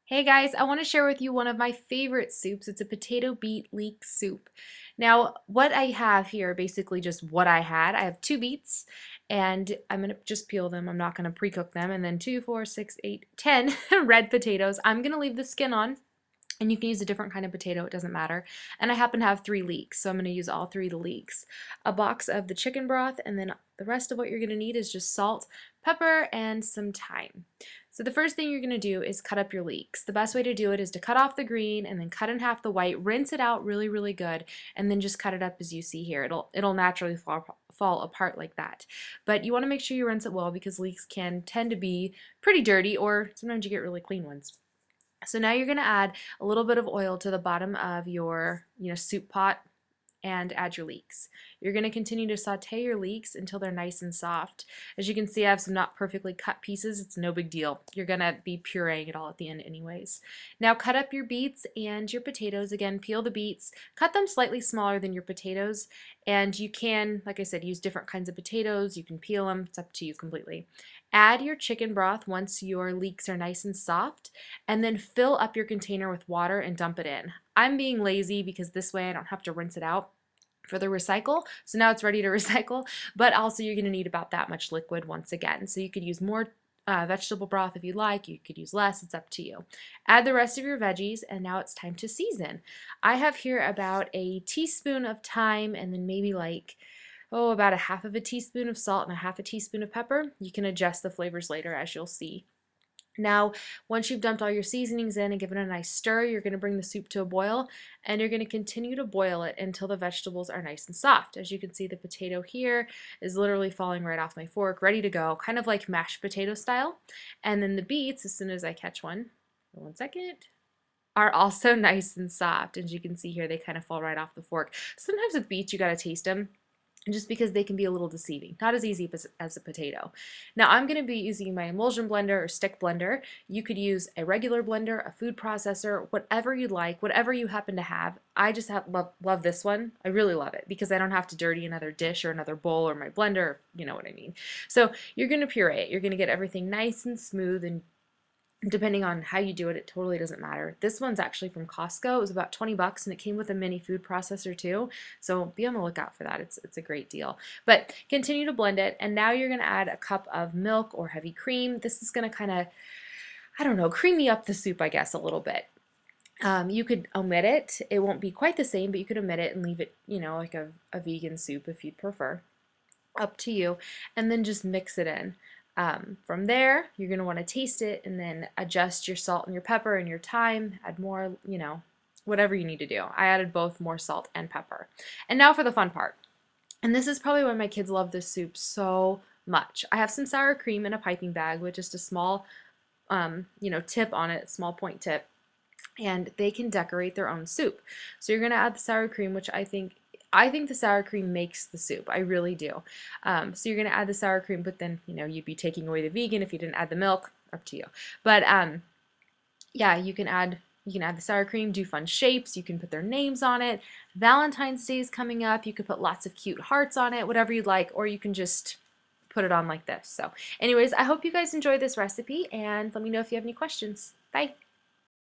Hey guys, I want to share with you one of my favorite soups. It's a potato beet leek soup. Now, what I have here, basically just what I had. I have two beets and I'm going to just peel them. I'm not going to pre-cook them. And then 2, 4, 6, 8, 10 red potatoes. I'm going to leave the skin on. And you can use a different kind of potato, it doesn't matter. And I happen to have 3 leeks, so I'm going to use all 3 of the leeks. A box of the chicken broth, and then the rest of what you're going to need is just salt, pepper, and some thyme. So the first thing you're going to do is cut up your leeks. The best way to do it is to cut off the green and then cut in half the white, rinse it out really, really good, and then just cut it up as you see here. It'll naturally fall apart like that. But you want to make sure you rinse it well because leeks can tend to be pretty dirty, or sometimes you get really clean ones. So now you're going to add a little bit of oil to the bottom of your soup pot and add your leeks. You're going to continue to saute your leeks until they're nice and soft. As you can see, I have some not perfectly cut pieces. It's no big deal. You're going to be pureeing it all at the end anyways. Now cut up your beets and your potatoes. Again, peel the beets. Cut them slightly smaller than your potatoes. And you can, like I said, use different kinds of potatoes. You can peel them. It's up to you completely. Add your chicken broth once your leeks are nice and soft, and then fill up your container with water and dump it in. I'm being lazy because this way I don't have to rinse it out for the recycle. So now it's ready to recycle, but also you're going to need about that much liquid once again. So you could use more vegetable broth if you like. You could use less. It's up to you. Add the rest of your veggies, and now it's time to season. I have here about a teaspoon of thyme and then maybe about a half of a teaspoon of salt and a half a teaspoon of pepper. You can adjust the flavors later, as you'll see. Now, once you've dumped all your seasonings in and given it a nice stir, you're going to bring the soup to a boil, and you're going to continue to boil it until the vegetables are nice and soft. As you can see, the potato here is literally falling right off my fork, ready to go, kind of like mashed potato style. And then the beets, as soon as I catch one second, are also nice and soft. As you can see here, they kind of fall right off the fork. Sometimes with beets, you got to taste them, just because they can be a little deceiving. Not as easy as a potato. Now I'm going to be using my emulsion blender or stick blender. You could use a regular blender, a food processor, whatever you'd like, whatever you happen to have. I just love this one. I really love it because I don't have to dirty another dish or another bowl or my blender, you know what I mean. So you're going to puree it. You're going to get everything nice and smooth, and depending on how you do it, it totally doesn't matter. This one's actually from Costco. It was about 20 bucks and it came with a mini food processor too. So be on the lookout for that. It's a great deal. But continue to blend it, and now you're going to add a cup of milk or heavy cream. This is going to kind of, I don't know, creamy up the soup, I guess, a little bit. You could omit it. It won't be quite the same, but you could omit it and leave it, like a vegan soup if you'd prefer. Up to you. And then just mix it in. From there, you're going to want to taste it and then adjust your salt and your pepper and your thyme, add more, whatever you need to do. I added both more salt and pepper. And now for the fun part. And this is probably why my kids love this soup so much. I have some sour cream in a piping bag with just a small, tip on it, small point tip, and they can decorate their own soup. So you're going to add the sour cream, which I think the sour cream makes the soup. I really do. So you're going to add the sour cream, but then, you'd be taking away the vegan if you didn't add the milk. Up to you. But yeah, you can add the sour cream, do fun shapes. You can put their names on it. Valentine's Day is coming up. You could put lots of cute hearts on it, whatever you'd like, or you can just put it on like this. So anyways, I hope you guys enjoyed this recipe, and let me know if you have any questions. Bye.